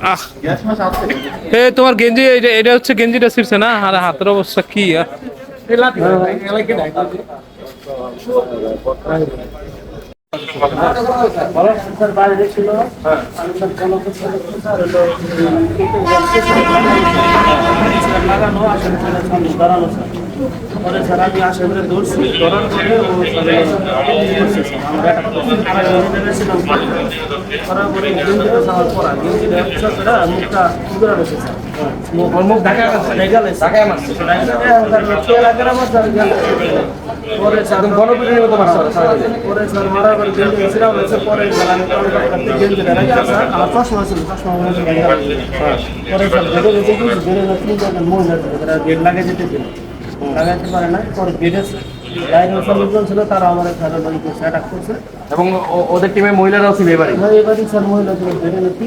আহ তোমার গেঞ্জি এটা হচ্ছে গেঞ্জিটা ছিঁড়ছে না? আর হাতের অবস্থা কি? বাইরে ছিল লাগানো আসলে দাঁড়ানো পরে স্যার আমি আসামে দৌড়ছি ধরার পরে ও করার পরে গেঞ্জিটা যাওয়ার পর গেঞ্জিটা মুখটা ঘুরে রয়েছে মুখ ঢাকা ঢাকায় মারছে পরে স্যার গণপিটুনির মতো মারছে পরে স্যার মারার পরে গেঞ্জি ছিঁড়া হয়েছে পরে গেঞ্জিটা রেখে স্যার আমার চশমা ছিল চশমা পরে স্যার বেড়ে গেছে গেট লাগিয়ে যেতে ছিল লাগাইতে পারে না পরে গেটের বাইরে লোকজন ছিল তারা আমার অ্যাটাক করছে এবং ওদের টিমে মহিলারাও ছিল এবারে এবারই স্যার মহিলা